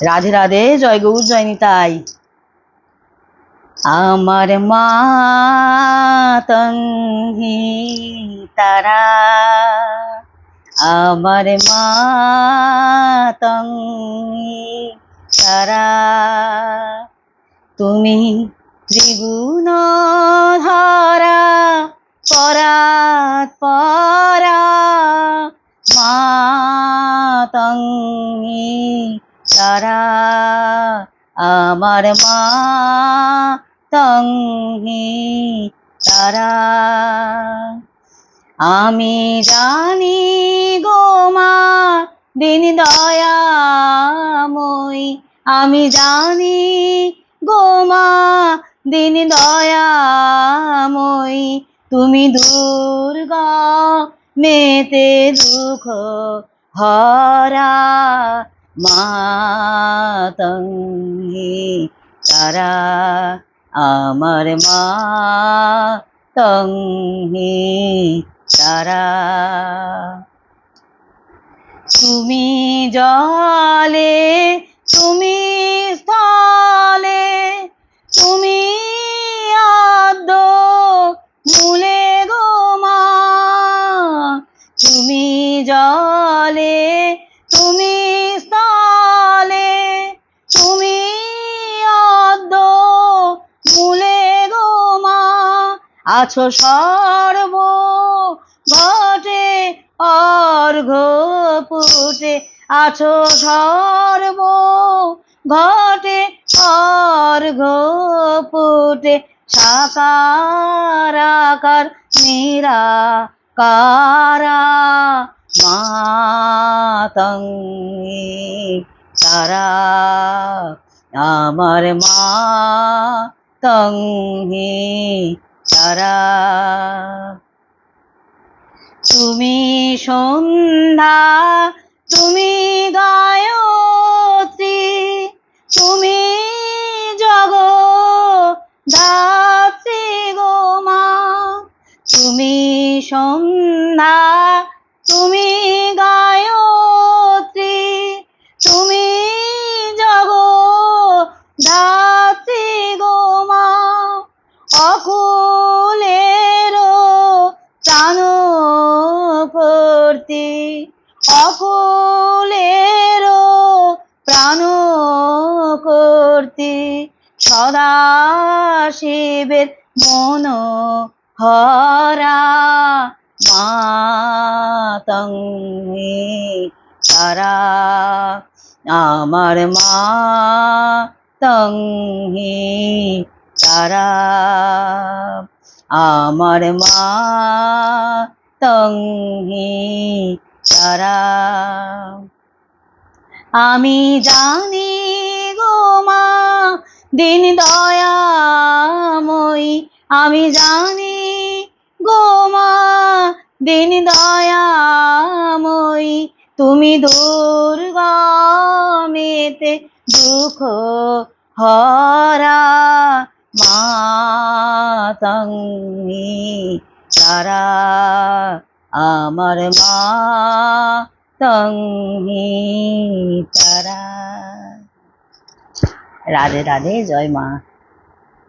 রাধে রাধে, জয় গৌর জয় নিতাই। আমার মা তঙ্গি তারা, আমার মা তঙ্গি তারা, তুমি ত্রিগুণ ধারা পরাৎ পরা, মা তঙ্গি তারা, আমার মা তঙ্গি তারা। আমি জানি গো মা দিন দয়াময়ী, আমি জানি গো মা দিন দয়াময়ী, তুমি দুর্গা মেতে দুঃখ হরা, মা তঙ্গি তারা, আমার মা তঙ্গি তারা। তুমি জলে, তুমি স্থলে, তুমি আদ্য মূলে গো মা, তুমি জলে, তুমি স্থলে, তুমি আদ্য মূলে গো মা, আছো সর্ব ঘটে অর্ঘ পুটে, আছো সর্ব ঘটে অর্ঘ পুটে, সাকার আকার নিরাকারা, মা তঙ্গি তারা, আমার মা তঙ্গি তারা। তুমি সন্ধ্যা, তুমি গায়ত্রী, তুমি জগদ্ধাত্রী গো মা, তুমি সন্ধ্যা, তুমি গায়ত্রী, তুমি জগদ্ধাত্রী গো মা, অকুলের প্রাণ করতে, অকুলের প্রাণ করতে, সদা শিবের মন হরা, মা তঙ্গি তারা, আমার মা তঙ্গি তারা, আমার মা তঙ্গি তারা। আমি জানি গো মা দিন দয়াময়ী, আমি জানি গো মা দিন দয়াময়ী, তুমি দুর্গা মেতে দুঃখ হরা, মা তঙ্গি তারা, আমার মা তঙ্গি তারা। রাধে রাধে, জয় মা।